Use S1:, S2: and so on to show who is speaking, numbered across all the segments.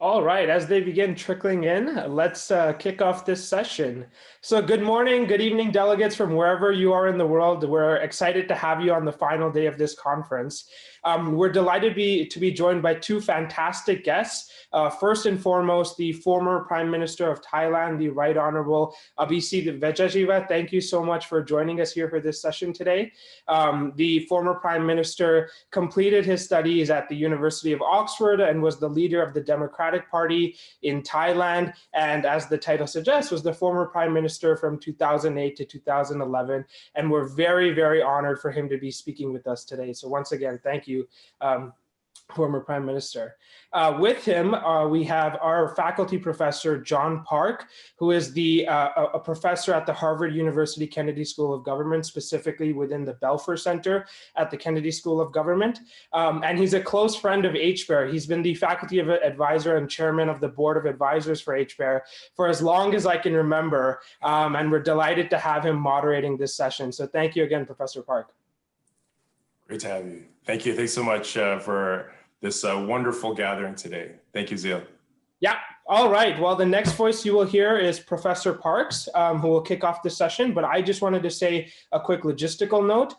S1: All right, as they begin trickling in, let's kick off this session. So, good morning, good evening, delegates from wherever you are in the world. We're excited to have you on the final day of this conference. We're delighted to be joined by two fantastic guests. First and foremost, the former Prime Minister of Thailand, the Right Honorable Abhisit Vejjajiva. Thank you so much for joining us here for this session today. The former Prime Minister completed his studies at the University of Oxford and was the leader of the Democratic Party in Thailand. And as the title suggests, was the former Prime Minister from 2008 to 2011. And we're very, very honored for him to be speaking with us today. So once again, thank you. Former Prime Minister. With him, we have our faculty professor, John Park, who is a professor at the Harvard University Kennedy School of Government, specifically within the Belfer Center at the Kennedy School of Government. And he's a close friend of HPAIR. He's been the faculty advisor and chairman of the board of advisors for HPAIR for as long as I can remember. And we're delighted to have him moderating this session. So thank you again, Professor Park.
S2: Great to have you. Thank you. Thanks so much for this wonderful gathering today. Thank you, Zeel.
S1: Yeah. All right. Well, the next voice you will hear is Professor Parks, who will kick off the session. But I just wanted to say a quick logistical note.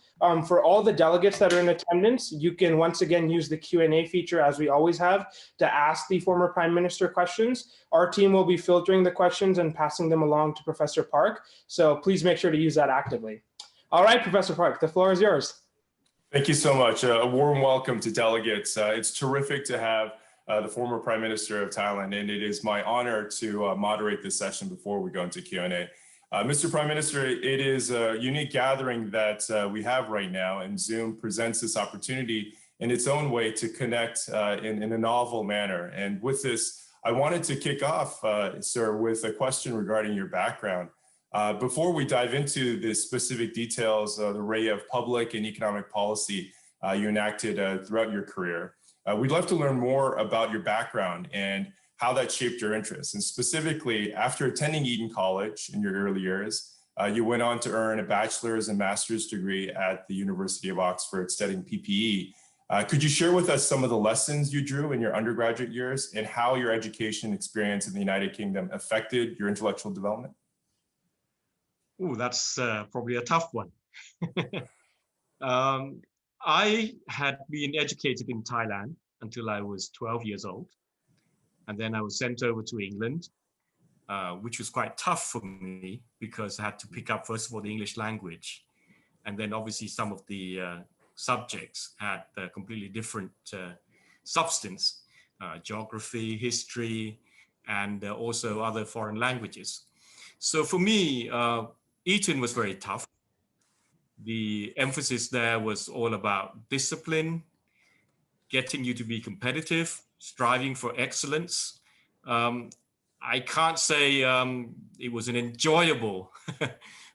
S1: For all the delegates that are in attendance, you can once again use the Q&A feature, as we always have, to ask the former Prime Minister questions. Our team will be filtering the questions and passing them along to Professor Park. So please make sure to use that actively. All right, Professor Park, the floor is yours.
S2: Thank you so much. A warm welcome to delegates. It's terrific to have the former Prime Minister of Thailand, and it is my honor to moderate this session before we go into Q&A. Mr. Prime Minister, it is a unique gathering that we have right now, and Zoom presents this opportunity in its own way to connect in a novel manner. And with this, I wanted to kick off, sir, with a question regarding your background. Before we dive into the specific details of the array of public and economic policy you enacted throughout your career, we'd love to learn more about your background and how that shaped your interests. And specifically, after attending Eton College in your early years, you went on to earn a bachelor's and master's degree at the University of Oxford studying PPE. Could you share with us some of the lessons you drew in your undergraduate years and how your education experience in the United Kingdom affected your intellectual development?
S3: Oh, that's probably a tough one. I had been educated in Thailand until I was 12 years old. And then I was sent over to England, which was quite tough for me because I had to pick up, first of all, the English language. And then obviously some of the subjects had a completely different substance, geography, history, and also other foreign languages. So for me, Eton was very tough. The emphasis there was all about discipline, getting you to be competitive, striving for excellence. I can't say it was an enjoyable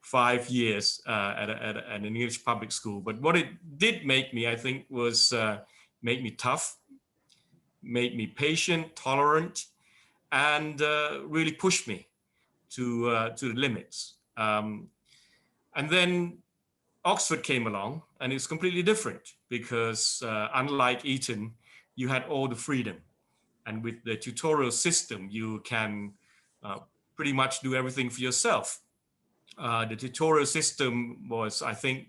S3: 5 years at an English public school, but what it did make me, I think, was make me tough, made me patient, tolerant, and really pushed me to the limits. And then Oxford came along, and it's completely different because unlike Eton, you had all the freedom. And with the tutorial system, you can pretty much do everything for yourself. The tutorial system was, I think,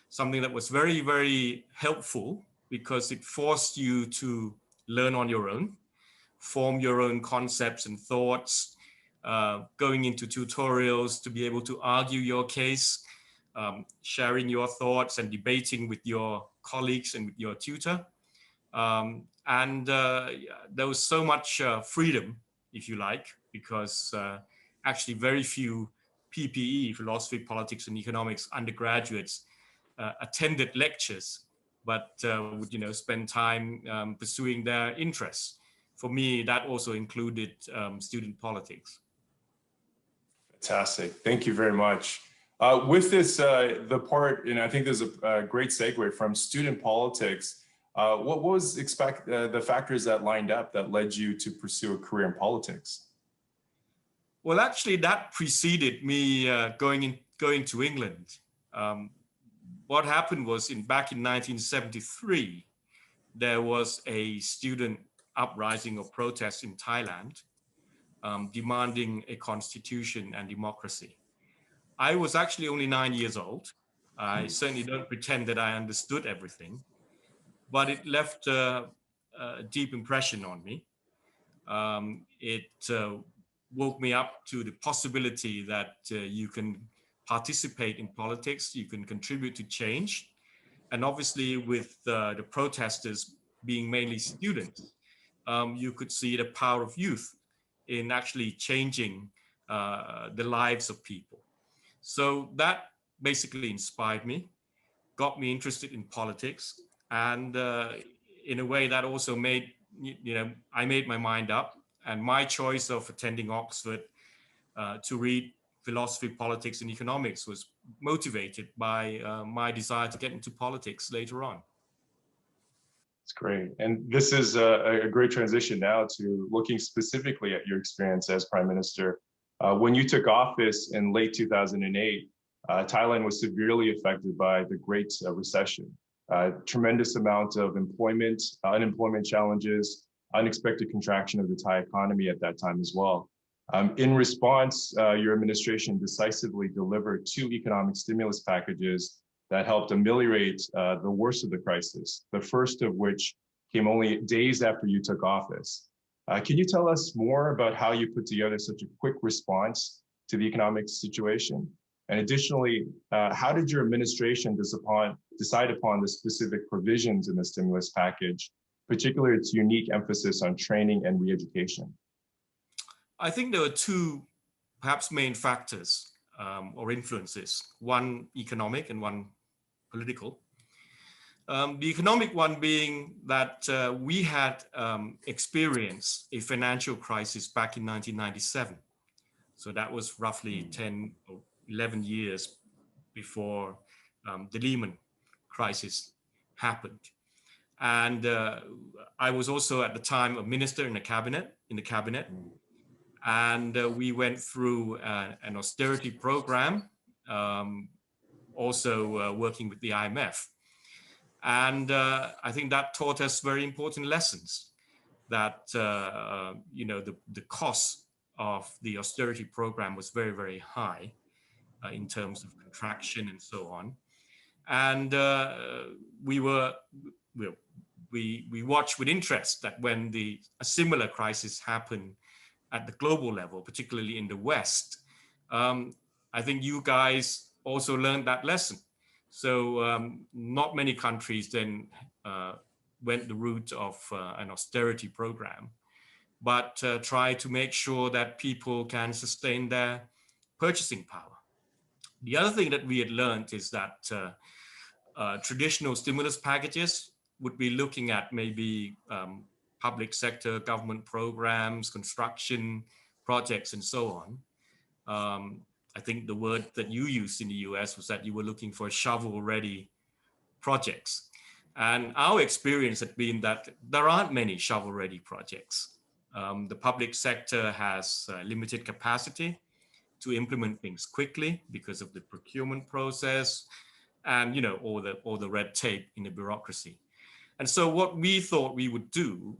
S3: something that was very, very helpful because it forced you to learn on your own, form your own concepts and thoughts, going into tutorials to be able to argue your case, sharing your thoughts and debating with your colleagues and with your tutor. And there was so much freedom, if you like, because actually very few PPE, philosophy, politics, and economics undergraduates attended lectures, but would spend time pursuing their interests. For me, that also included student politics.
S2: Fantastic. Thank you very much. With this, the part, and I think there's a great segue from student politics. What was the factors that lined up that led you to pursue a career in politics?
S3: Well, actually, that preceded me going to England. What happened was back in 1973, there was a student uprising or protests in Thailand, demanding a constitution and democracy. I was actually only 9 years old. I certainly don't pretend that I understood everything, but it left a deep impression on me. It woke me up to the possibility that you can participate in politics, you can contribute to change. And obviously with the protesters being mainly students, you could see the power of youth in actually changing the lives of people. So that basically inspired me, got me interested in politics, and in a way that also made, I made my mind up, and my choice of attending Oxford to read philosophy, politics, and economics was motivated by my desire to get into politics later on.
S2: That's great. And this is a great transition now to looking specifically at your experience as Prime Minister. When you took office in late 2008, Thailand was severely affected by the Great Recession. Tremendous amount of unemployment challenges, unexpected contraction of the Thai economy at that time as well. In response, your administration decisively delivered 2 economic stimulus packages that helped ameliorate the worst of the crisis, the first of which came only days after you took office. Can you tell us more about how you put together such a quick response to the economic situation? And additionally, how did your administration decide upon the specific provisions in the stimulus package, particularly its unique emphasis on training and re-education?
S3: I think there were 2 perhaps main factors or influences, one economic and one political. The economic one being that we had experienced a financial crisis back in 1997. So that was roughly 10 or 11 years before the Lehman crisis happened. And I was also at the time a minister in the cabinet. And we went through an austerity program, also working with the IMF. And I think that taught us very important lessons, that the cost of the austerity program was very, very high in terms of contraction and so on. And we watched with interest that when a similar crisis happened at the global level, particularly in the West, I think you guys also learned that lesson. So not many countries then went the route of an austerity program, but try to make sure that people can sustain their purchasing power. The other thing that we had learned is that traditional stimulus packages would be looking at maybe public sector government programs, construction projects, and so on. I think the word that you used in the US was that you were looking for shovel-ready projects. And our experience had been that there aren't many shovel-ready projects. The public sector has limited capacity to implement things quickly because of the procurement process and all the red tape in the bureaucracy. And so what we thought we would do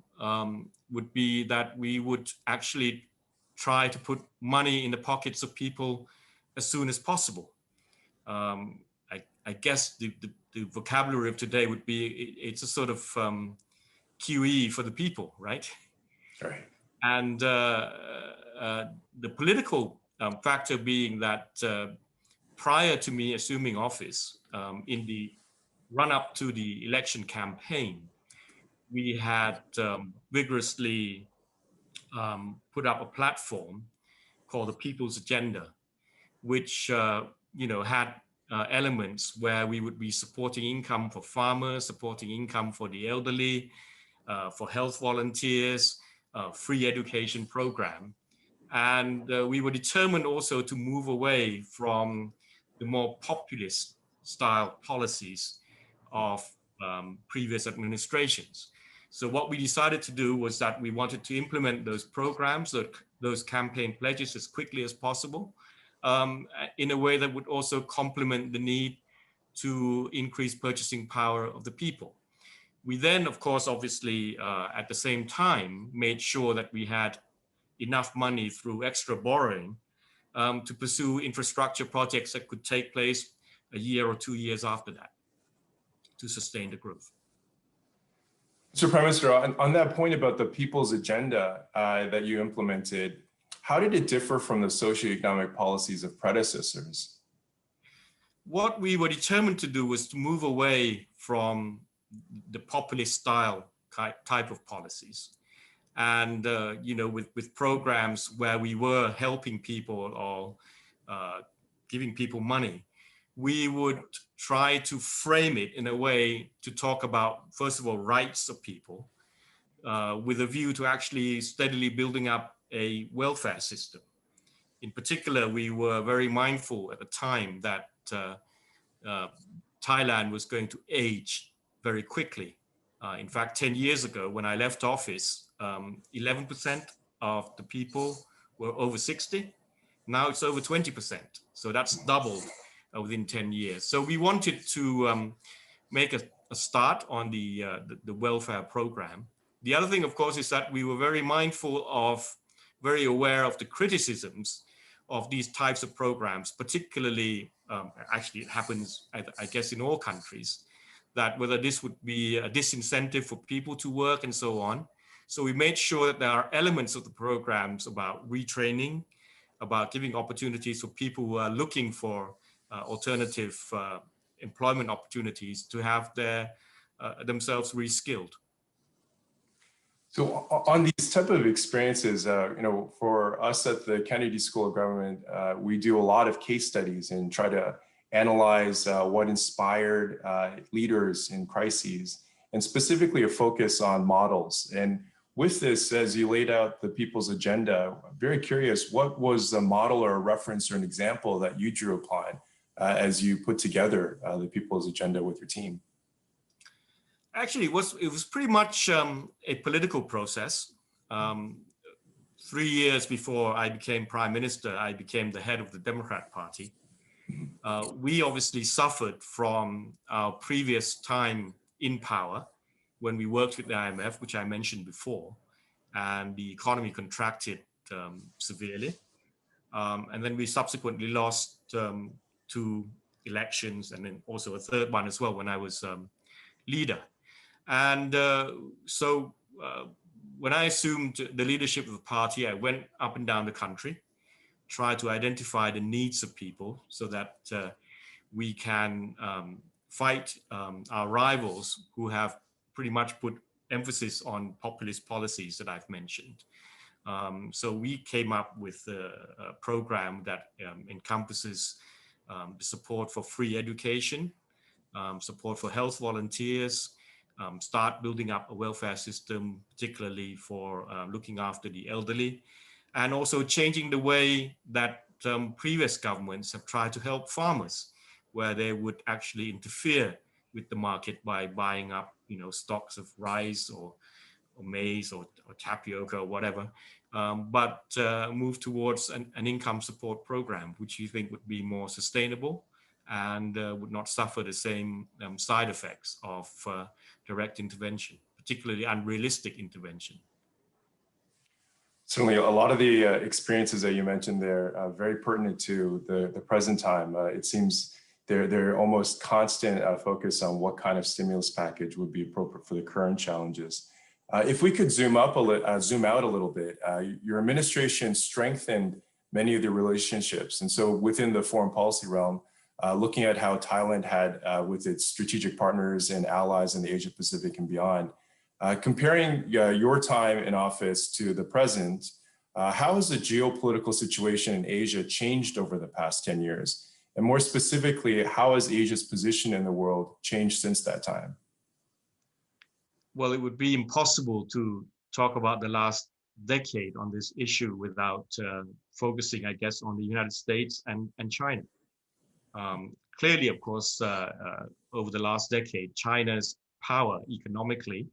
S3: would be that we would actually try to put money in the pockets of people as soon as possible. I guess the vocabulary of today would be it's a sort of QE for the people, right?
S2: Right.
S3: And the political factor being that prior to me assuming office, in the run-up to the election campaign, we had vigorously put up a platform called the People's Agenda, which had elements where we would be supporting income for farmers, supporting income for the elderly, for health volunteers, free education program. And we were determined also to move away from the more populist style policies of previous administrations. So what we decided to do was that we wanted to implement those programs, those campaign pledges as quickly as possible, in a way that would also complement the need to increase purchasing power of the people. We then, of course, obviously, at the same time, made sure that we had enough money through extra borrowing to pursue infrastructure projects that could take place a year or 2 years after that to sustain the growth.
S2: Mr. Prime Minister, on that point about the people's agenda that you implemented, how did it differ from the socioeconomic policies of predecessors?
S3: What we were determined to do was to move away from the populist style type of policies. And, with programs where we were helping people or giving people money, we would try to frame it in a way to talk about, first of all, rights of people, with a view to actually steadily building up a welfare system. In particular, we were very mindful at the time that Thailand was going to age very quickly. In fact, 10 years ago, when I left office, 11% of the people were over 60. Now it's over 20%. So that's doubled within 10 years. So we wanted to make a start on the welfare program. The other thing, of course, is that we were very mindful of, very aware of the criticisms of these types of programs, particularly, actually it happens, I guess, in all countries, that whether this would be a disincentive for people to work and so on. So we made sure that there are elements of the programs about retraining, about giving opportunities for people who are looking for alternative employment opportunities to have themselves reskilled.
S2: So on these type of experiences, for us at the Kennedy School of Government, we do a lot of case studies and try to analyze what inspired leaders in crises, and specifically a focus on models. And with this, as you laid out the people's agenda, I'm very curious, what was a model or a reference or an example that you drew upon as you put together the people's agenda with your team?
S3: Actually, it was pretty much a political process. 3 years before I became Prime Minister, I became the head of the Democrat Party. We obviously suffered from our previous time in power when we worked with the IMF, which I mentioned before, and the economy contracted severely. And then we subsequently lost 2 elections, and then also a third one as well when I was leader. And so when I assumed the leadership of the party, I went up and down the country, tried to identify the needs of people so that we can fight our rivals who have pretty much put emphasis on populist policies that I've mentioned. So we came up with a program that encompasses the support for free education, support for health volunteers, start building up a welfare system, particularly for looking after the elderly, and also changing the way that previous governments have tried to help farmers, where they would actually interfere with the market by buying up, stocks of rice or maize or tapioca or whatever, but move towards an income support program, which you think would be more sustainable and would not suffer the same side effects of direct intervention, particularly unrealistic intervention.
S2: Certainly, a lot of the experiences that you mentioned there are very pertinent to the present time. It seems they're almost constant focus on what kind of stimulus package would be appropriate for the current challenges. If we could zoom out a little bit, your administration strengthened many of the relationships, and so within the foreign policy realm, looking at how Thailand had with its strategic partners and allies in the Asia Pacific and beyond. Comparing your time in office to the present, how has the geopolitical situation in Asia changed over the past 10 years? And more specifically, how has Asia's position in the world changed since that time?
S3: Well, it would be impossible to talk about the last decade on this issue without focusing, I guess, on the United States and China. Clearly, of course, over the last decade, China's power economically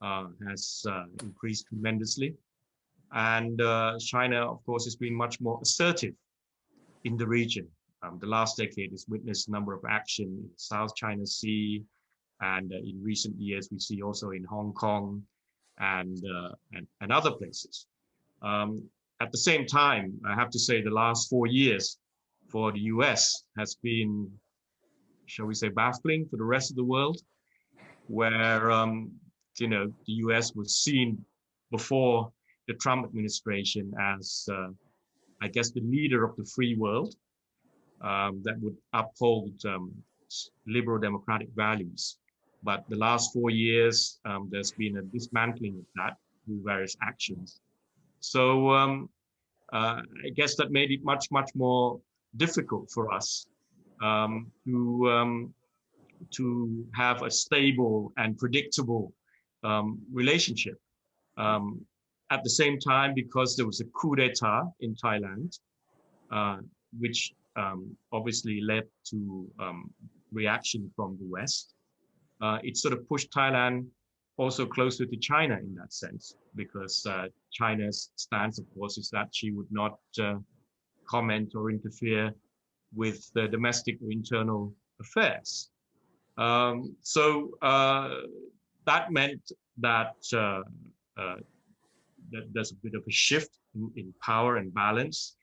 S3: has increased tremendously. And China, of course, has been much more assertive in the region. The last decade has witnessed a number of action in the South China Sea, And in recent years, we see also in Hong Kong and other places. At the same time, I have to say the last 4 years for the US has been, shall we say, baffling for the rest of the world, where the US was seen before the Trump administration as, I guess, the leader of the free world that would uphold liberal democratic values. But the last 4 years, there's been a dismantling of that through various actions. So I guess that made it much more difficult for us to have a stable and predictable relationship. At the same time, because there was a coup d'etat in Thailand, which obviously led to reaction from the West, it sort of pushed Thailand also closer to China in that sense, because China's stance, of course, is that she would not comment or interfere with the domestic or internal affairs. So that meant that, that there's a bit of a shift in power and balance.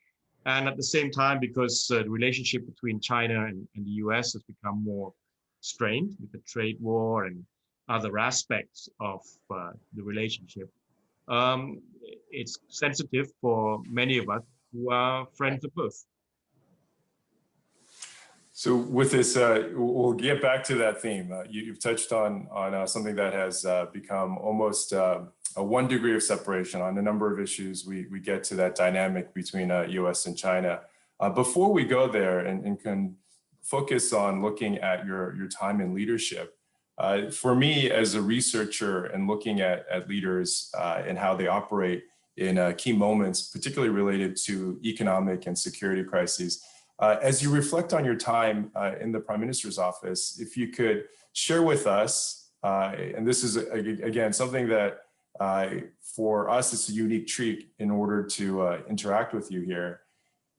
S3: And at the same time, because the relationship between China and the US has become more strained with the trade war and other aspects of the relationship, it's sensitive for many of us who are friends of both.
S2: So with this, we'll get back to that theme. You've touched on something that has become almost a 1 degree of separation on a number of issues. We get to that dynamic between US and China. Before we go there and can focus on looking at your time in leadership, for me as a researcher and looking at leaders and how they operate in key moments, particularly related to economic and security crises, as you reflect on your time in the Prime Minister's office, if you could share with us, and this is again something that for us it's a unique treat in order to interact with you here,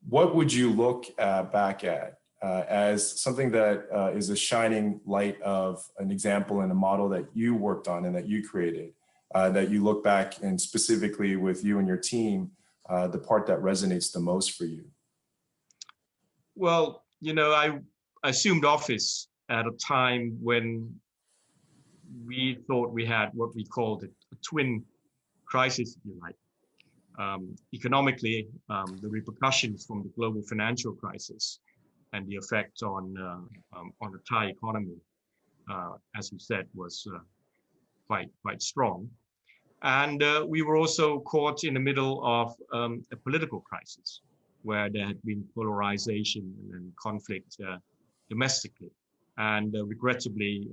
S2: what would you look back at as something that is a shining light of an example and a model that you worked on and that you created, that you look back and specifically with you and your team, the part that resonates the most for you?
S3: Well, I assumed office at a time when we thought we had what we called a twin crisis, if you like. Economically, the repercussions from the global financial crisis and the effect on the Thai economy, as you said, was quite strong. And we were also caught in the middle of a political crisis, where there had been polarization and conflict domestically. And regrettably,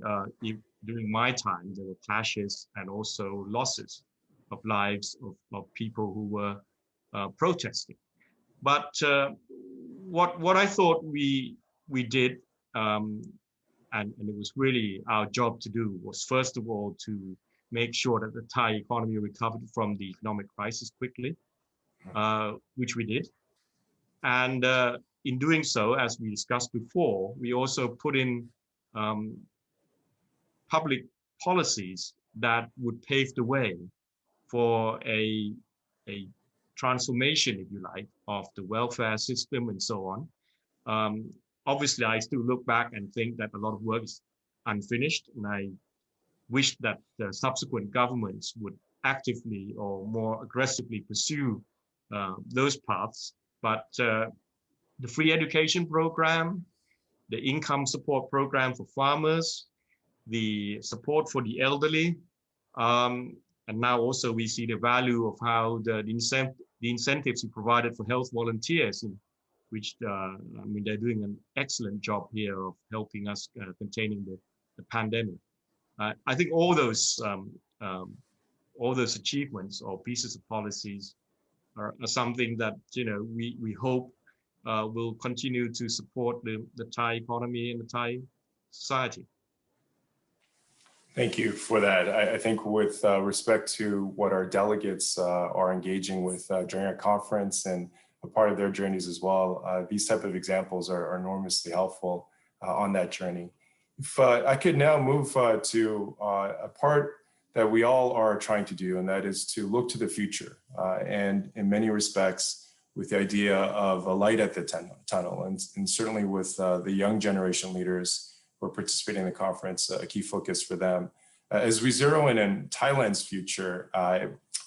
S3: during my time, there were clashes and also losses of lives of people who were protesting. But what I thought we did, and it was really our job to do, was first of all to make sure that the Thai economy recovered from the economic crisis quickly, which we did. And in doing so, as we discussed before, we also put in public policies that would pave the way for a transformation, if you like, of the welfare system and so on. Obviously, I still look back and think that a lot of work is unfinished, and I wish that the subsequent governments would actively or more aggressively pursue those paths. But the free education program, the income support program for farmers, the support for the elderly, and now also we see the value of how the incentives we provided for health volunteers, which they're doing an excellent job here of helping us containing the pandemic. I think all those achievements or pieces of policies are something that we hope will continue to support the Thai economy and the Thai society.
S2: Thank you for that. I think with respect to what our delegates are engaging with during our conference and a part of their journeys as well, these type of examples are enormously helpful on that journey. If I could now move to a part that we all are trying to do, and that is to look to the future. And in many respects, with the idea of a light at the tunnel, and certainly with the young generation leaders who are participating in the conference, a key focus for them. As we zero in on Thailand's future,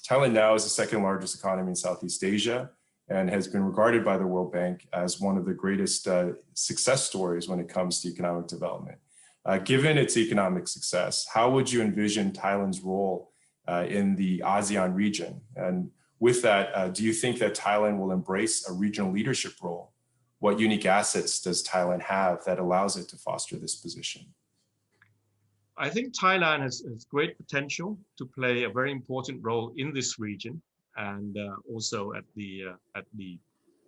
S2: Thailand now is the second largest economy in Southeast Asia and has been regarded by the World Bank as one of the greatest success stories when it comes to economic development. Given its economic success, how would you envision Thailand's role in the ASEAN region? And with that, do you think that Thailand will embrace a regional leadership role? What unique assets does Thailand have that allows it to foster this position?
S3: I think Thailand has great potential to play a very important role in this region, and also at the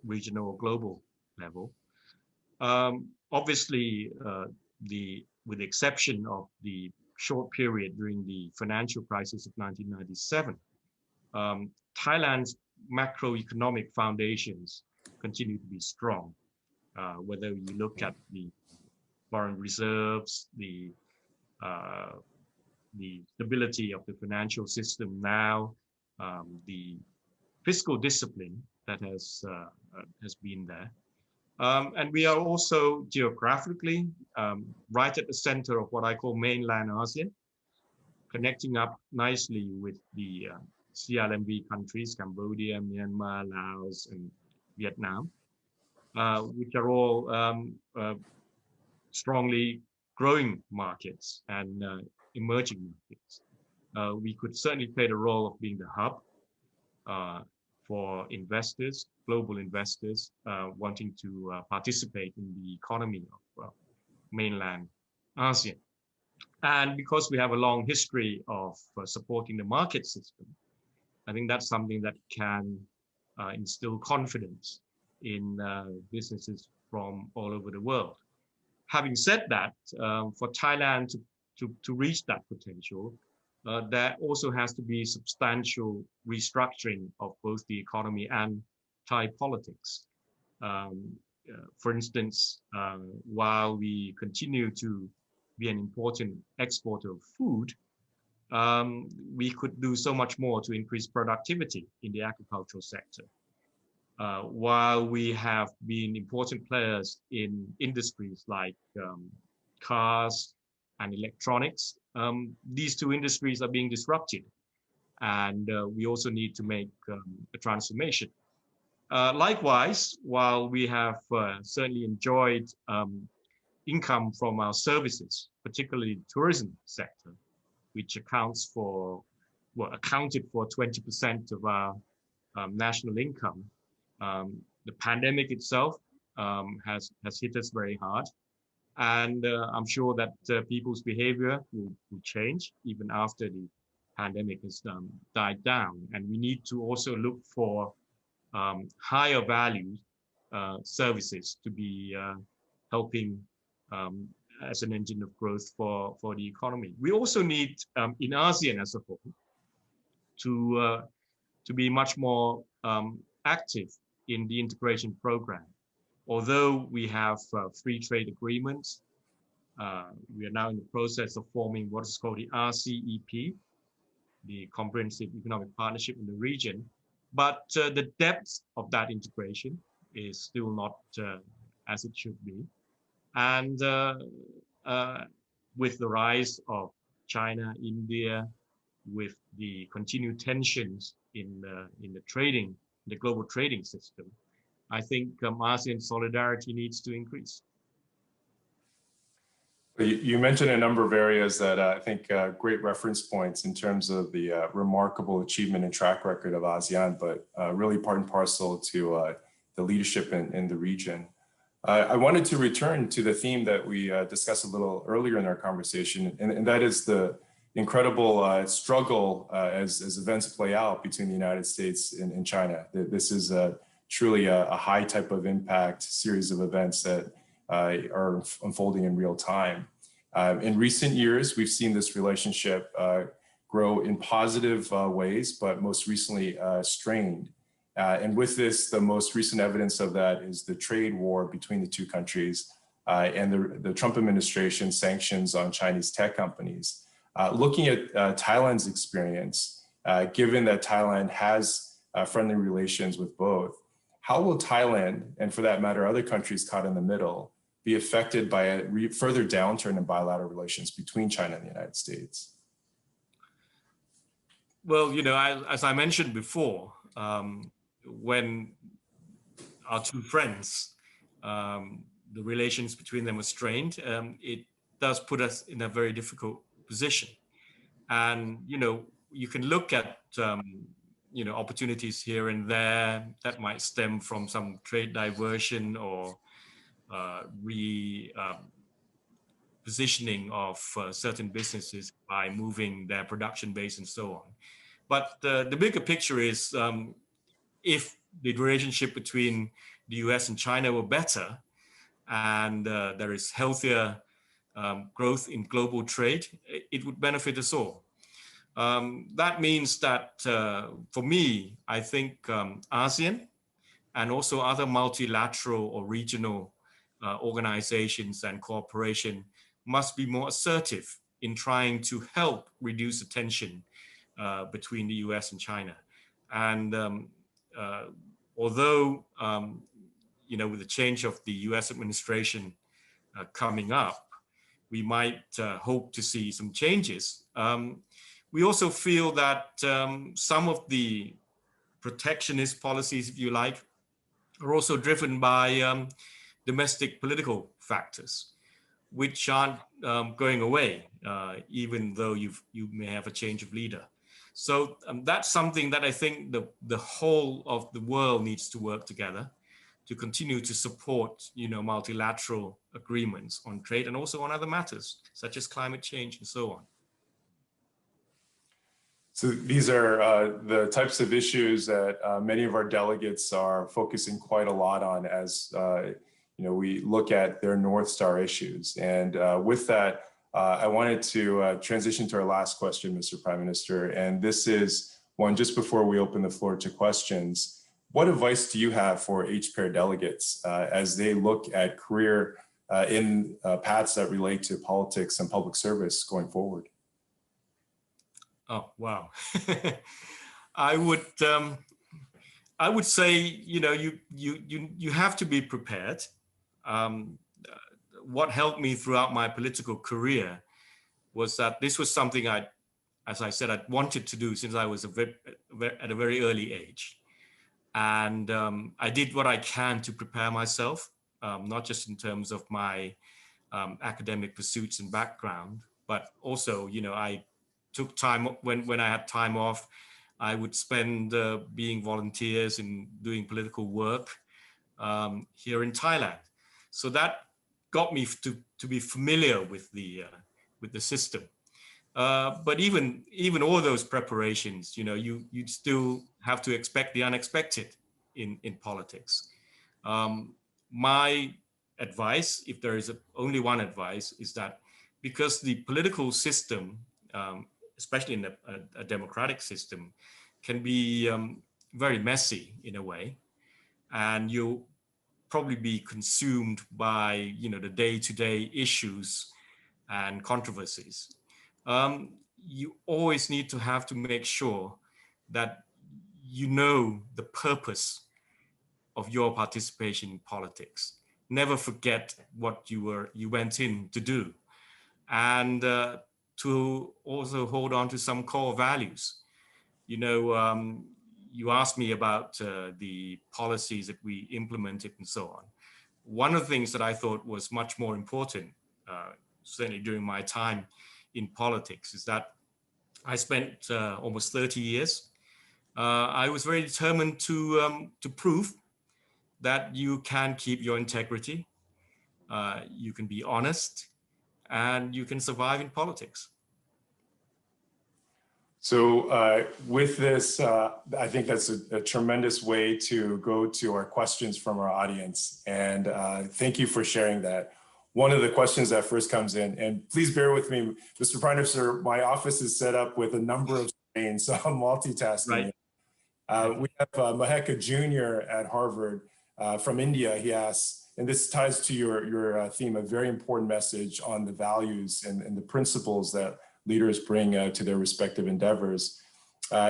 S3: regional or global level. Obviously, with the exception of the short period during the financial crisis of 1997, Thailand's macroeconomic foundations continue to be strong. Whether you look at the foreign reserves, the stability of the financial system now, the fiscal discipline that has been there. And we are also geographically right at the center of what I call mainland ASEAN, connecting up nicely with the CLMV countries, Cambodia, Myanmar, Laos, and Vietnam, which are all strongly growing markets and emerging markets. We could certainly play the role of being the hub for investors, global investors wanting to participate in the economy of mainland ASEAN. And because we have a long history of supporting the market system, I think that's something that can instill confidence in businesses from all over the world. Having said that, for Thailand to reach that potential, there also has to be substantial restructuring of both the economy and Thai politics. For instance, while we continue to be an important exporter of food, we could do so much more to increase productivity in the agricultural sector. While we have been important players in industries like cars and electronics, these two industries are being disrupted, and we also need to make a transformation. Likewise, while we have certainly enjoyed income from our services, particularly the tourism sector, which accounted for 20% of our national income, the pandemic itself has hit us very hard. And I'm sure that people's behavior will change even after the pandemic has died down. And we need to also look for higher value services to be helping as an engine of growth for the economy. We also need, in ASEAN as a whole, to be much more active in the integration program. Although we have free trade agreements, we are now in the process of forming what is called the RCEP, the Comprehensive Economic Partnership in the region. But the depth of that integration is still not as it should be. And with the rise of China, India, with the continued tensions in the global trading system, I think ASEAN solidarity needs to increase.
S2: You mentioned a number of areas that I think great reference points in terms of the remarkable achievement and track record of ASEAN, but really part and parcel to the leadership in the region. I wanted to return to the theme that we discussed a little earlier in our conversation, and that is the incredible struggle as events play out between the United States and China. This is truly a high type of impact series of events that are unfolding in real time. In recent years, we've seen this relationship grow in positive ways, but most recently strained. And with this, the most recent evidence of that is the trade war between the two countries and the Trump administration sanctions on Chinese tech companies. Looking at Thailand's experience, given that Thailand has friendly relations with both, how will Thailand, and for that matter, other countries caught in the middle, be affected by a further downturn in bilateral relations between China and the United States?
S3: Well, as I mentioned before, when our two friends, the relations between them were strained, it does put us in a very difficult position. And, you can look at, opportunities here and there that might stem from some trade diversion or positioning of certain businesses by moving their production base and so on. But the bigger picture is if the relationship between the US and China were better and there is healthier growth in global trade, it would benefit us all. That means that for me, I think ASEAN and also other multilateral or regional organizations and cooperation must be more assertive in trying to help reduce the tension between the US and China. And although, with the change of the US administration coming up, we might hope to see some changes. We also feel that some of the protectionist policies, if you like, are also driven by domestic political factors, which aren't going away, even though you may have a change of leader. So that's something that I think the whole of the world needs to work together to continue to support, multilateral agreements on trade and also on other matters, such as climate change and so on.
S2: So these are the types of issues that many of our delegates are focusing quite a lot on as we look at their North Star issues. And with that, I wanted to transition to our last question, Mr. Prime Minister. And this is one just before we open the floor to questions. What advice do you have for HPAIR delegates as they look at career in paths that relate to politics and public service going forward?
S3: Oh, wow. I would say, you have to be prepared. What helped me throughout my political career was that this was something as I said, I'd wanted to do since I was at a very early age. And I did what I can to prepare myself, not just in terms of my academic pursuits and background, but also, I took time when I had time off. I would spend being volunteers and doing political work here in Thailand. So that got me to be familiar with the system. But even all those preparations, you still have to expect the unexpected in politics. My advice, if there is only one advice, is that because the political system, especially in a democratic system, can be very messy in a way, and you'll probably be consumed by the day-to-day issues and controversies. You always need to have to make sure that the purpose of your participation in politics. Never forget what you went in to do, and to also hold on to some core values. You asked me about the policies that we implemented and so on. One of the things that I thought was much more important, certainly during my time in politics, is that I spent almost 30 years. I was very determined to prove that you can keep your integrity, you can be honest, and you can survive in politics.
S2: So with this, I think that's a tremendous way to go to our questions from our audience. And thank you for sharing that. One of the questions that first comes in, and please bear with me, Mr. Prime Minister, my office is set up with a number of screens, so I'm multitasking. Right. We have Maheka Jr. at Harvard from India. He asks, and this ties to your theme, a very important message on the values and the principles that leaders bring to their respective endeavors.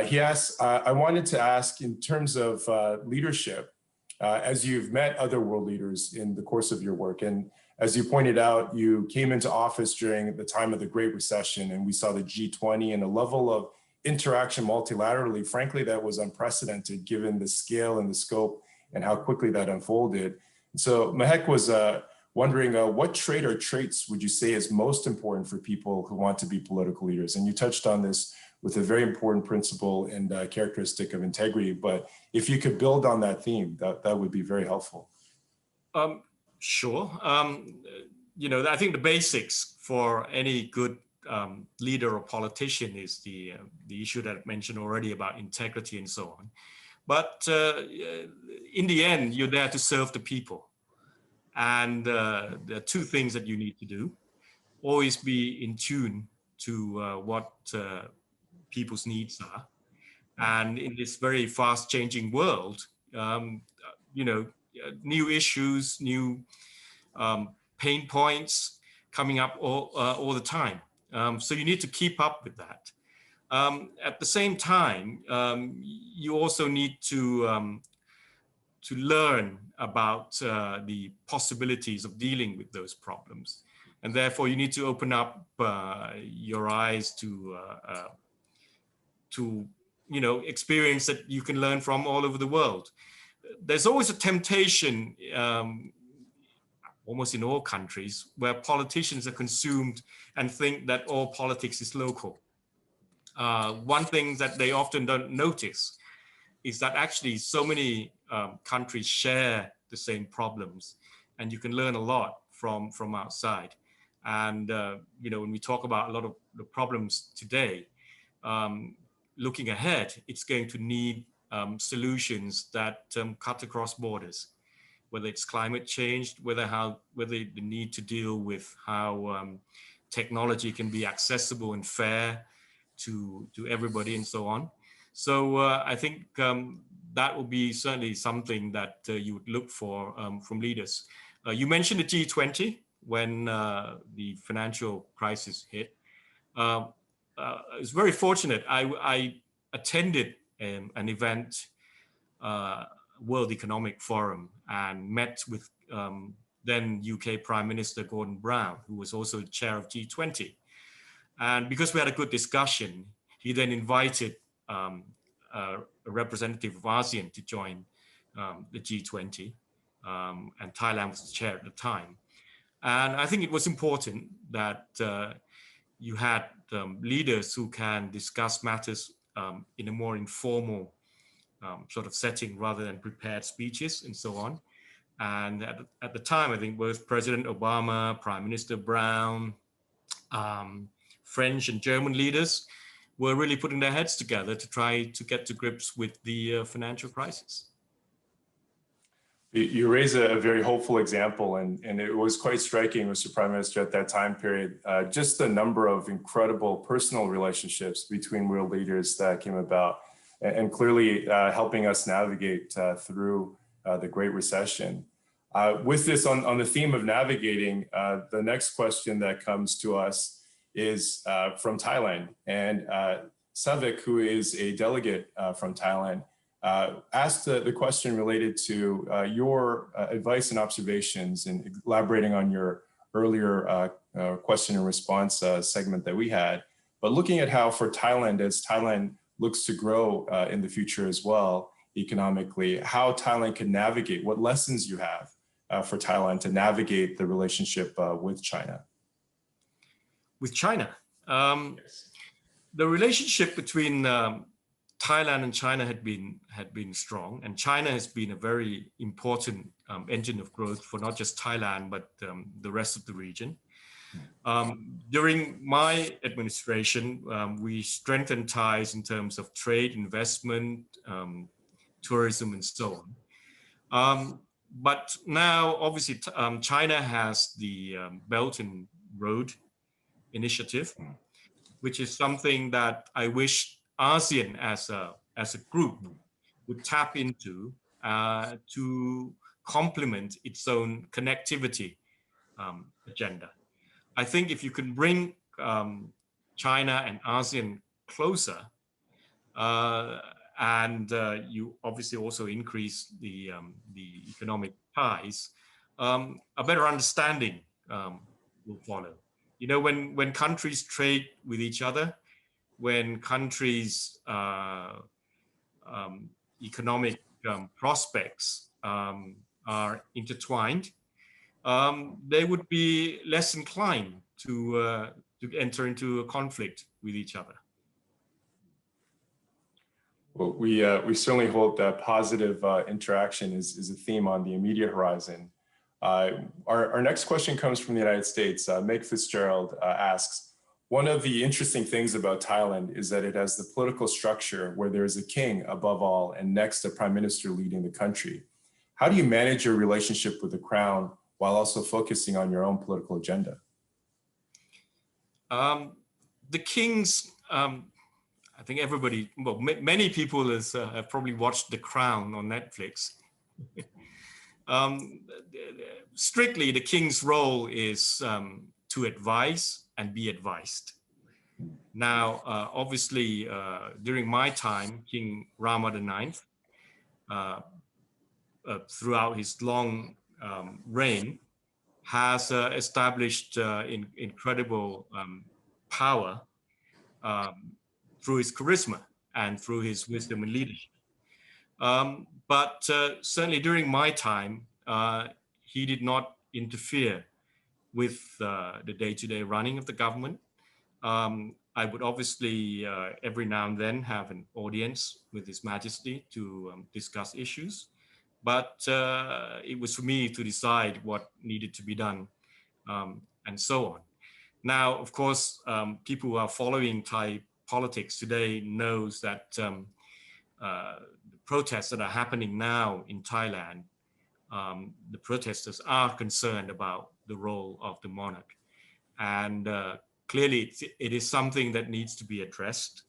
S2: He asks, I wanted to ask in terms of leadership, as you've met other world leaders in the course of your work, and as you pointed out, you came into office during the time of the Great Recession, and we saw the G20 and a level of interaction multilaterally, frankly, that was unprecedented given the scale and the scope and how quickly that unfolded. So Mahek was wondering what trait or traits would you say is most important for people who want to be political leaders? And you touched on this with a very important principle and characteristic of integrity, but if you could build on that theme, that would be very helpful.
S3: Sure. You know, I think the basics for any good leader or politician is the issue that I mentioned already about integrity and so on. But in the end, you're there to serve the people. And there are two things that you need to do. Always be in tune to what people's needs are. And in this very fast changing world, you know, new issues, new pain points coming up all the time. So you need to keep up with that. At the same time, you also need to learn about the possibilities of dealing with those problems. And therefore, you need to open up your eyes to you know, experience that you can learn from all over the world. There's always a temptation, almost in all countries, where politicians are consumed and think that all politics is local. One thing that they often don't notice is that actually so many countries share the same problems, and you can learn a lot from outside. And you know, when we talk about a lot of the problems today, looking ahead, it's going to need solutions that cut across borders, whether it's climate change, whether the need to deal with how technology can be accessible and fair to everybody and so on. So I think that will be certainly something that you would look for from leaders. You mentioned the G20 when the financial crisis hit. I was very fortunate. I attended an event, World Economic Forum, and met with then UK Prime Minister Gordon Brown, who was also the chair of G20. And because we had a good discussion, he then invited a representative of ASEAN to join the G20, and Thailand was the chair at the time. And I think it was important that you had leaders who can discuss matters in a more informal sort of setting rather than prepared speeches and so on. And at the time, I think both President Obama, Prime Minister Brown, French and German leaders were really putting their heads together to try to get to grips with the financial crisis.
S2: You raise a very hopeful example, and it was quite striking, Mr. Prime Minister, at that time period, just the number of incredible personal relationships between world leaders that came about, and clearly helping us navigate through the Great Recession. With this on the theme of navigating, the next question that comes to us is from Thailand. And Savik, who is a delegate from Thailand, asked the question related to your advice and observations, and elaborating on your earlier question and response segment that we had, but looking at how for Thailand, as Thailand looks to grow in the future as well economically, how Thailand can navigate, what lessons you have for Thailand to navigate the relationship with China.
S3: With China, yes. The relationship between Thailand and China had been strong, and China has been a very important engine of growth for not just Thailand, but the rest of the region. During my administration, we strengthened ties in terms of trade, investment, tourism, and so on. But now, obviously, China has the Belt and Road Initiative, which is something that I wish ASEAN as a group would tap into to complement its own connectivity agenda. I think if you can bring China and ASEAN closer, and you obviously also increase the economic ties, a better understanding will follow. You know, when countries trade with each other, when countries' economic prospects are intertwined, they would be less inclined to enter into a conflict with each other.
S2: Well, we certainly hope that positive interaction is a theme on the immediate horizon. Our next question comes from the United States. Meg Fitzgerald asks, one of the interesting things about Thailand is that it has the political structure where there is a king above all and next a prime minister leading the country. How do you manage your relationship with the crown while also focusing on your own political agenda?
S3: The king's, I think everybody, well, many people have probably watched The Crown on Netflix. Strictly, the king's role is to advise and be advised. Now, obviously, during my time, King Rama IX, throughout his long reign, has established incredible power through his charisma and through his wisdom and leadership. But certainly during my time, he did not interfere with the day-to-day running of the government. I would obviously every now and then have an audience with His Majesty to discuss issues, but it was for me to decide what needed to be done, and so on. Now, of course, people who are following Thai politics today knows that the protests that are happening now in Thailand, the protesters are concerned about the role of the monarch. And clearly, it is something that needs to be addressed.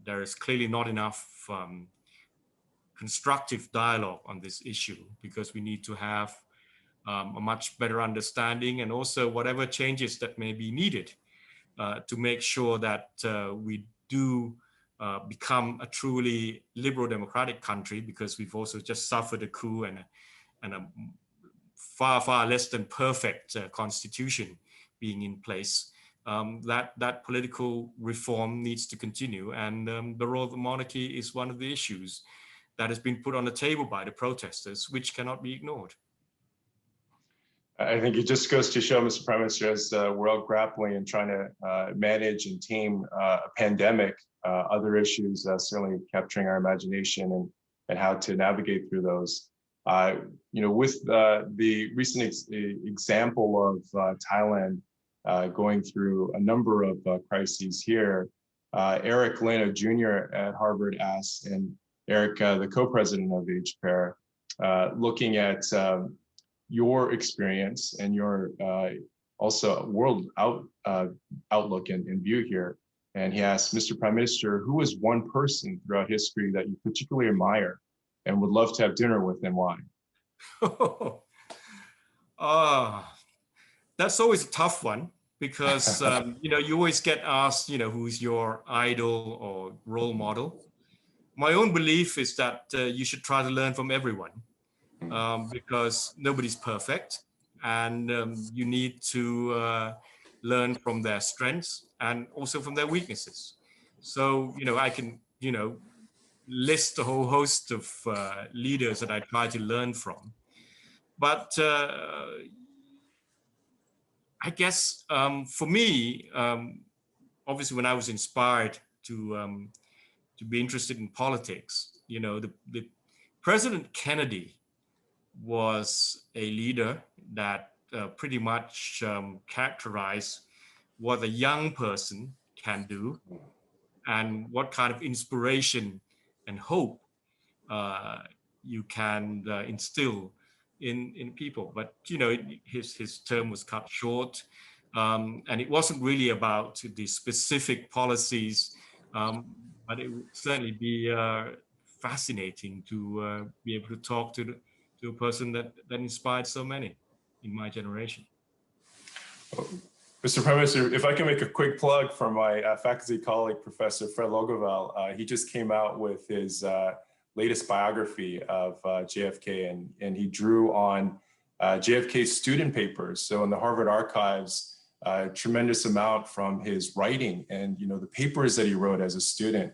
S3: There is clearly not enough constructive dialogue on this issue, because we need to have a much better understanding, and also whatever changes that may be needed to make sure that we do become a truly liberal democratic country, because we've also just suffered a coup and a far, far less than perfect constitution being in place. That political reform needs to continue, and the role of the monarchy is one of the issues that has been put on the table by the protesters, which cannot be ignored.
S2: I think it just goes to show, Mr. Prime Minister, as we're all grappling and trying to manage and tame a pandemic, other issues certainly capturing our imagination and how to navigate through those. You know, with the recent example of Thailand going through a number of crises here, Eric Lin, a junior at Harvard, asked, and Eric, the co-president of HPAIR, looking at your experience and your also world outlook and view here. And he asked, Mr. Prime Minister, who is one person throughout history that you particularly admire and would love to have dinner with, and why?
S3: That's always a tough one, because you know, you always get asked, you know, who's your idol or role model. My own belief is that you should try to learn from everyone, because nobody's perfect, and you need to learn from their strengths and also from their weaknesses. So, you know, I can, you know, list a whole host of leaders that I try to learn from. But I guess for me, obviously, when I was inspired to be interested in politics, you know, the President Kennedy was a leader that pretty much characterized what a young person can do and what kind of inspiration and hope you can instill in people. But, you know, his term was cut short, and it wasn't really about the specific policies, but it would certainly be fascinating to be able to talk to a person that inspired so many in my generation.
S2: Mr. Prime Minister, if I can make a quick plug for my faculty colleague, Professor Fred Logoval, he just came out with his latest biography of JFK, and he drew on JFK's student papers. So in the Harvard archives, a tremendous amount from his writing and the papers that he wrote as a student.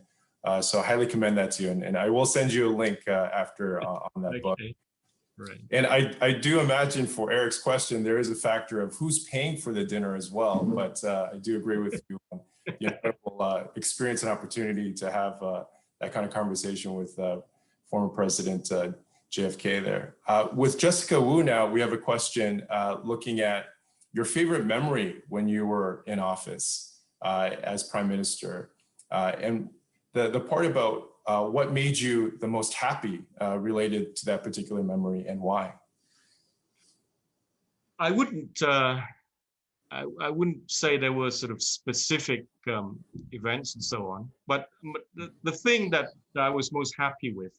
S2: So I highly commend that to you, and I will send you a link after on that book.
S3: Right.
S2: And I do imagine for Eric's question, there is a factor of who's paying for the dinner as well. But I do agree with you on the incredible experience and opportunity to have that kind of conversation with former President JFK there. With Jessica Wu now, we have a question looking at your favorite memory when you were in office as Prime Minister. And the part about what made you the most happy related to that particular memory and why?
S3: I wouldn't say there were sort of specific events and so on, but the thing that I was most happy with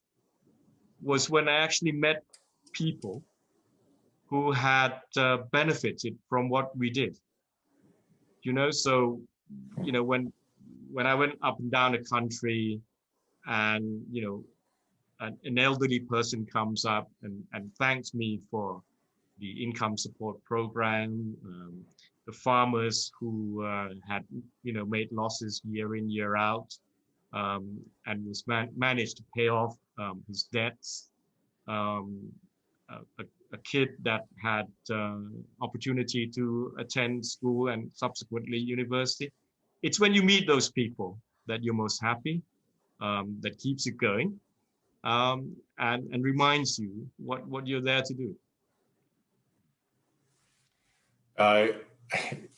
S3: was when I actually met people who had benefited from what we did. So when I went up and down the country, and an elderly person comes up and thanks me for the income support program, the farmers who had made losses year in, year out, and was managed to pay off his debts, a kid that had opportunity to attend school and subsequently university. It's when you meet those people that you're most happy. That keeps you going, and reminds you what you're there to do.
S2: I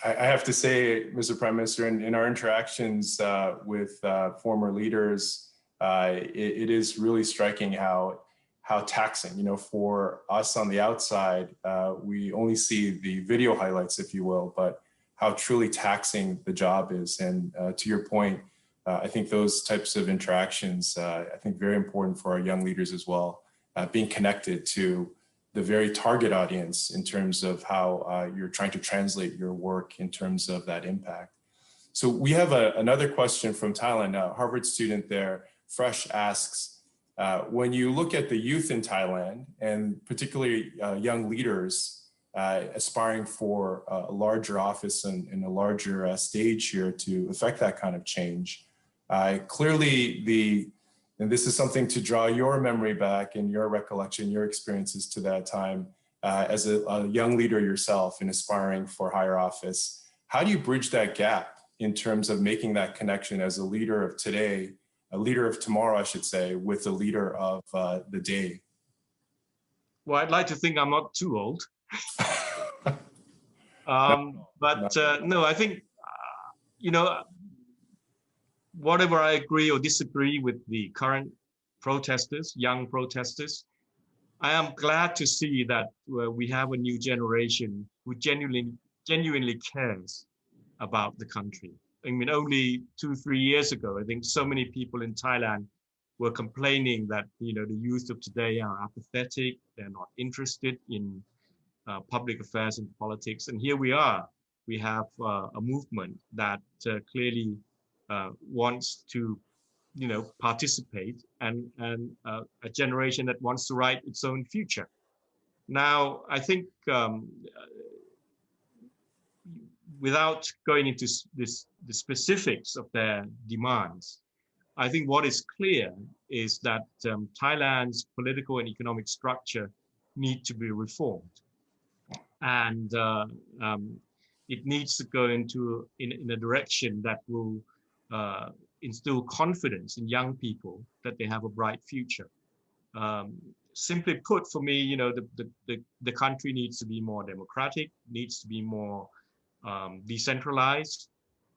S2: have to say, Mr. Prime Minister, in our interactions with former leaders, it is really striking how taxing, for us on the outside, we only see the video highlights, if you will, but how truly taxing the job is. And to your point, I think those types of interactions, I think very important for our young leaders as well, being connected to the very target audience in terms of how you're trying to translate your work in terms of that impact. So we have another question from Thailand. A Harvard student there, Fresh, asks, when you look at the youth in Thailand, and particularly young leaders aspiring for a larger office and a larger stage here to affect that kind of change, clearly and this is something to draw your memory back and your recollection, your experiences to that time as a young leader yourself and aspiring for higher office. How do you bridge that gap in terms of making that connection as a leader of today, a leader of tomorrow, I should say, with the leader of the day?
S3: Well, I'd like to think I'm not too old. No, I think, whatever I agree or disagree with the current protesters, young protesters, I am glad to see that we have a new generation who genuinely cares about the country. I mean, only 2-3 years ago, I think so many people in Thailand were complaining that the youth of today are apathetic, they're not interested in public affairs and politics. And here we are. We have a movement that clearly wants to, participate, and a generation that wants to write its own future. Now, I think without going into the specifics of their demands, I think what is clear is that Thailand's political and economic structure need to be reformed, and it needs to go in a direction that will instill confidence in young people that they have a bright future. Simply put, for me, the country needs to be more democratic, needs to be more decentralized,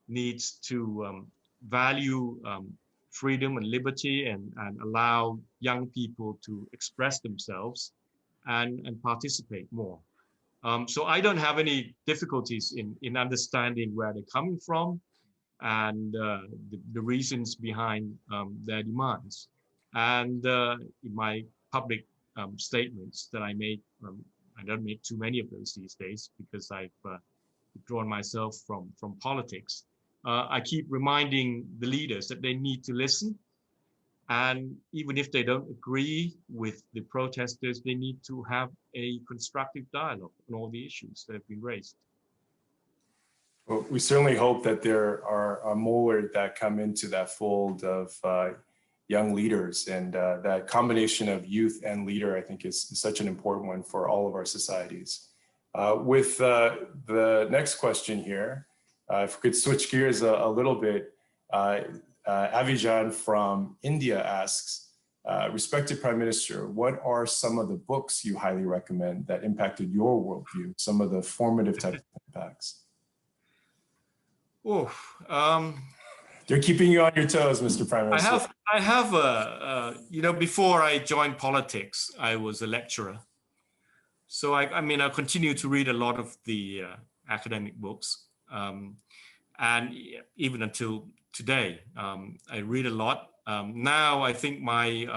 S3: needs to value freedom and liberty, and allow young people to express themselves and participate more. So I don't have any difficulties in understanding where they're coming from and the reasons behind their demands. And in my public statements that I make, I don't make too many of those these days because I've withdrawn myself from politics. I keep reminding the leaders that they need to listen. And even if they don't agree with the protesters, they need to have a constructive dialogue on all the issues that have been raised.
S2: Well, we certainly hope that there are more that come into that fold of young leaders, and that combination of youth and leader, I think, is such an important one for all of our societies. With the next question here, if we could switch gears a little bit, Avijan from India asks, respected Prime Minister, what are some of the books you highly recommend that impacted your worldview, some of the formative type of impacts?
S3: Oh,
S2: they're keeping you on your toes, Mr. Prime Minister.
S3: I have you know, before I joined politics, I was a lecturer. So I mean, I continue to read a lot of the academic books. And even until today, I read a lot. Now I think my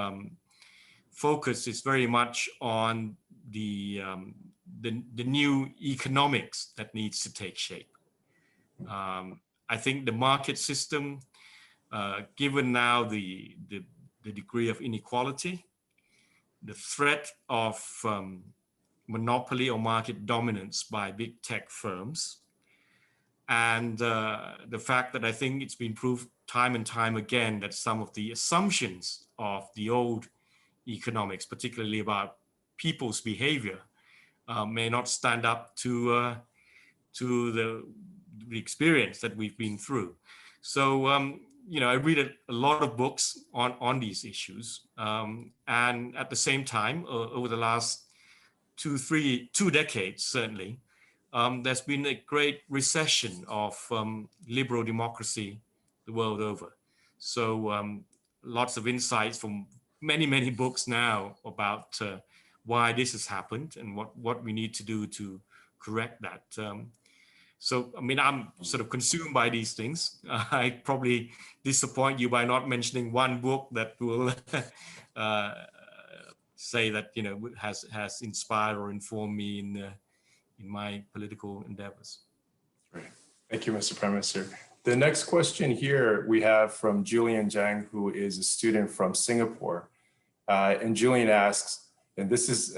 S3: focus is very much on the new economics that needs to take shape. I think the market system, given now the degree of inequality, the threat of monopoly or market dominance by big tech firms, and the fact that I think it's been proved time and time again that some of the assumptions of the old economics, particularly about people's behavior, may not stand up to the experience that we've been through. So, you know, I read a lot of books on these issues. And at the same time, over the last two decades, certainly, there's been a great recession of liberal democracy the world over. So lots of insights from many books now about why this has happened and what we need to do to correct that. So, I mean, I'm sort of consumed by these things. I probably disappoint you by not mentioning one book that will say that, you know, has inspired or informed me in my political endeavors.
S2: Great. Thank you, Mr. Prime Minister. The next question here we have from Julian Zhang, who is a student from Singapore. And Julian asks, and this is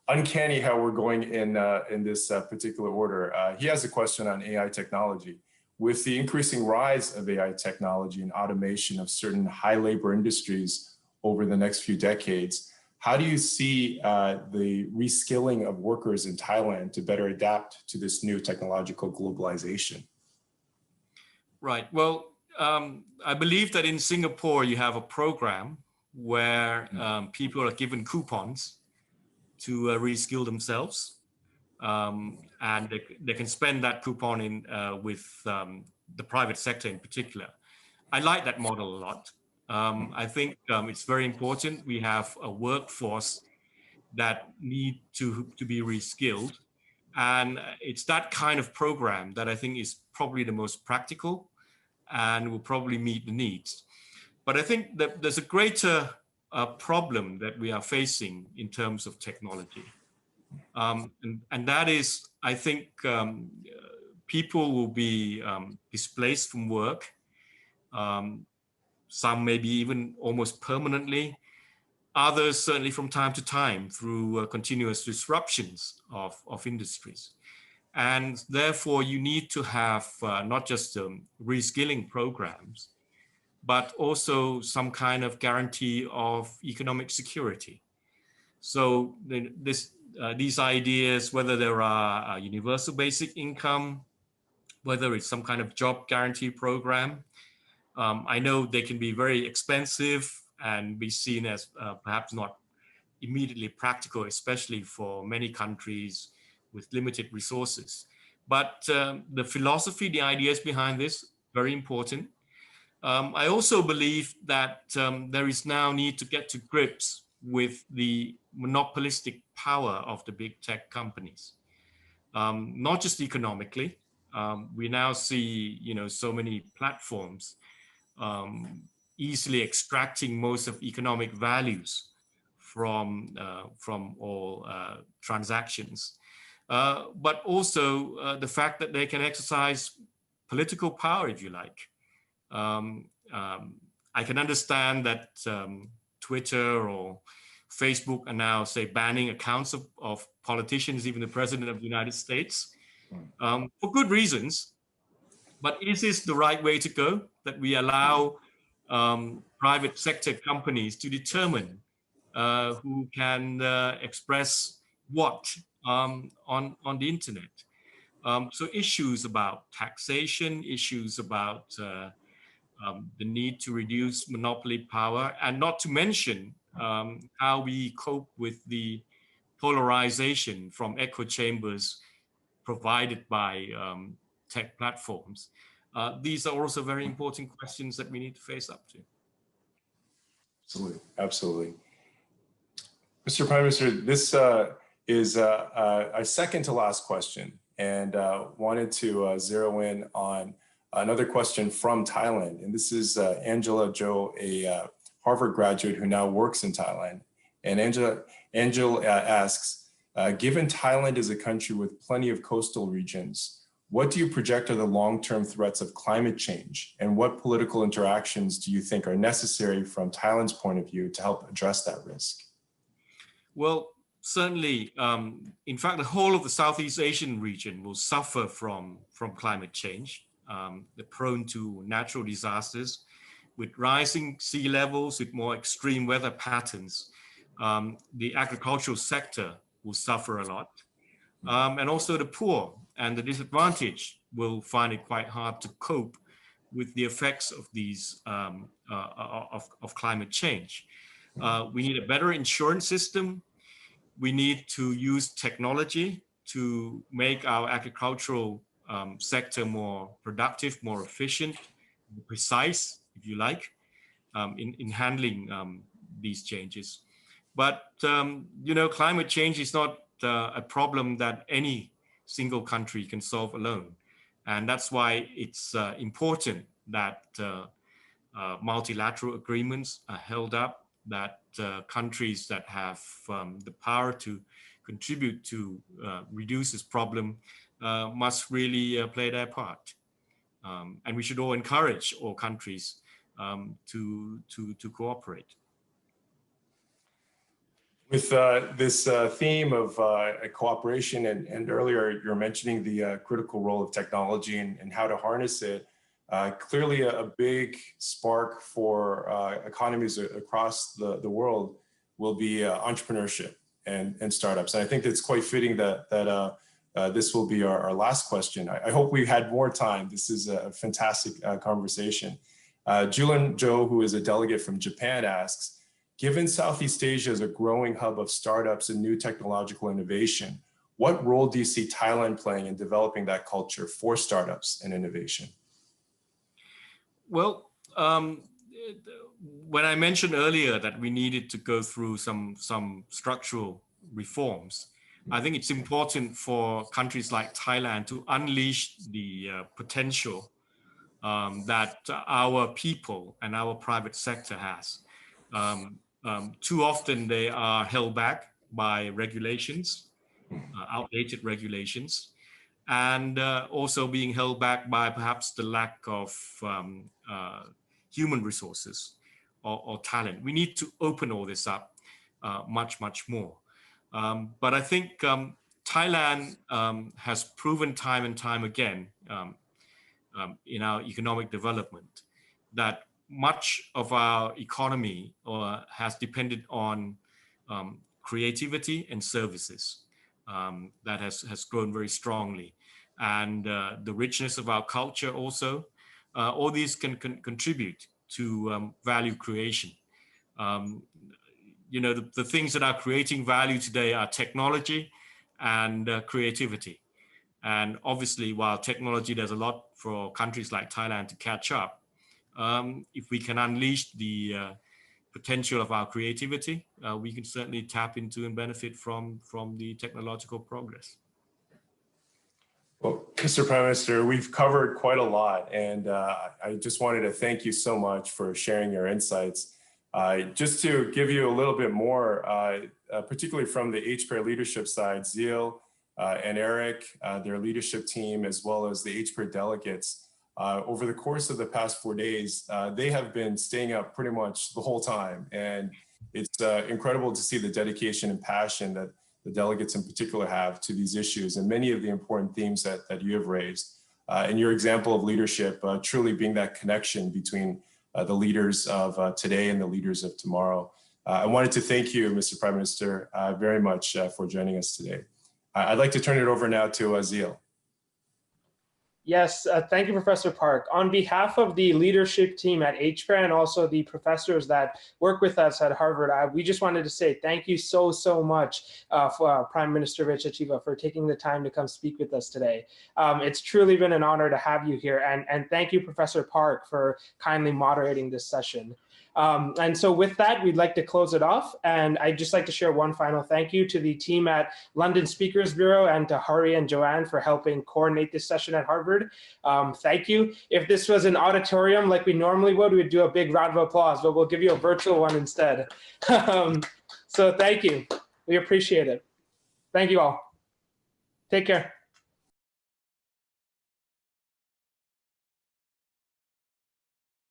S2: uncanny how we're going in this particular order. He has a question on AI technology. With the increasing rise of AI technology and automation of certain high labor industries over the next few decades, how do you see the reskilling of workers in Thailand to better adapt to this new technological globalization?
S3: Right. Well, I believe that in Singapore, you have a program where people are given coupons to reskill themselves, and they can spend that coupon in with the private sector in particular. I like that model a lot. I think it's very important. We have a workforce that need to be reskilled, and it's that kind of program that I think is probably the most practical and will probably meet the needs. But I think that there's a greater problem that we are facing in terms of technology. And that is, I think people will be displaced from work, some maybe even almost permanently, others certainly from time to time through continuous disruptions of industries. And therefore you need to have not just reskilling programs, but also some kind of guarantee of economic security. So these ideas, whether there are a universal basic income, whether it's some kind of job guarantee program, I know they can be very expensive and be seen as perhaps not immediately practical, especially for many countries with limited resources. But the philosophy, the ideas behind this, very important. I also believe that there is now need to get to grips with the monopolistic power of the big tech companies, not just economically. We now see, you know, so many platforms easily extracting most of economic values from all transactions, but also the fact that they can exercise political power, if you like. I can understand that Twitter or Facebook are now, say, banning accounts of politicians, even the President of the United States, for good reasons. But is this the right way to go, that we allow private sector companies to determine who can express what on the internet? So issues about taxation, issues about the need to reduce monopoly power, and not to mention how we cope with the polarization from echo chambers provided by tech platforms. These are also very important questions that we need to face up to.
S2: Absolutely, absolutely. Mr. Prime Minister, this is a second to last question, and wanted to zero in on another question from Thailand. And this is Angela Jo, a Harvard graduate who now works in Thailand. And Angela asks, given Thailand is a country with plenty of coastal regions, what do you project are the long-term threats of climate change? And what political interactions do you think are necessary from Thailand's point of view to help address that risk?
S3: Well, certainly, in fact, the whole of the Southeast Asian region will suffer from climate change. They're prone to natural disasters with rising sea levels, with more extreme weather patterns. The agricultural sector will suffer a lot. And also the poor and the disadvantaged will find it quite hard to cope with the effects of these of climate change. We need a better insurance system. We need to use technology to make our agricultural sector more productive, more efficient, more precise, if you like, in handling these changes. But you know, climate change is not a problem that any single country can solve alone, and that's why it's important that multilateral agreements are held up, that countries that have the power to contribute to reduce this problem must really play their part. And we should all encourage all countries to cooperate.
S2: With this theme of cooperation, and earlier you're mentioning the critical role of technology and how to harness it, clearly a big spark for economies across the world will be entrepreneurship and startups. And I think it's quite fitting that this will be our last question. I hope we had more time. This is a fantastic conversation. Julin Jo, who is a delegate from Japan, asks, given Southeast Asia is a growing hub of startups and new technological innovation, what role do you see Thailand playing in developing that culture for startups and innovation?
S3: Well, when I mentioned earlier that we needed to go through some structural reforms, I think it's important for countries like Thailand to unleash the potential that our people and our private sector has. Too often they are held back by regulations, outdated regulations, and also being held back by perhaps the lack of human resources or talent. We need to open all this up much more. But I think Thailand has proven time and time again in our economic development that much of our economy has depended on creativity and services that has grown very strongly. And the richness of our culture also, all these can contribute to value creation. You know, the things that are creating value today are technology and creativity. And obviously, while technology does a lot for countries like Thailand to catch up, if we can unleash the potential of our creativity, we can certainly tap into and benefit from the technological progress.
S2: Well, Mr. Prime Minister, we've covered quite a lot, and I just wanted to thank you so much for sharing your insights. Just to give you a little bit more, particularly from the HPAIR leadership side, Zeal and Eric, their leadership team, as well as the HPAIR delegates, over the course of the past 4 days, they have been staying up pretty much the whole time. And it's incredible to see the dedication and passion that the delegates in particular have to these issues and many of the important themes that you have raised. And your example of leadership truly being that connection between the leaders of today and the leaders of tomorrow. I wanted to thank you, Mr. Prime Minister, very much for joining us today. I'd like to turn it over now to Zeal.
S1: Yes, thank you, Professor Park. On behalf of the leadership team at HPAIR and also the professors that work with us at Harvard, we just wanted to say thank you so much for Prime Minister Vichachiva for taking the time to come speak with us today. It's truly been an honor to have you here, and thank you, Professor Park, for kindly moderating this session. And so with that, we'd like to close it off. And I'd just like to share one final thank you to the team at London Speakers Bureau and to Hari and Joanne for helping coordinate this session at Harvard. Thank you. If this was an auditorium like we normally would, we'd do a big round of applause, but we'll give you a virtual one instead. So thank you. We appreciate it. Thank you all. Take care.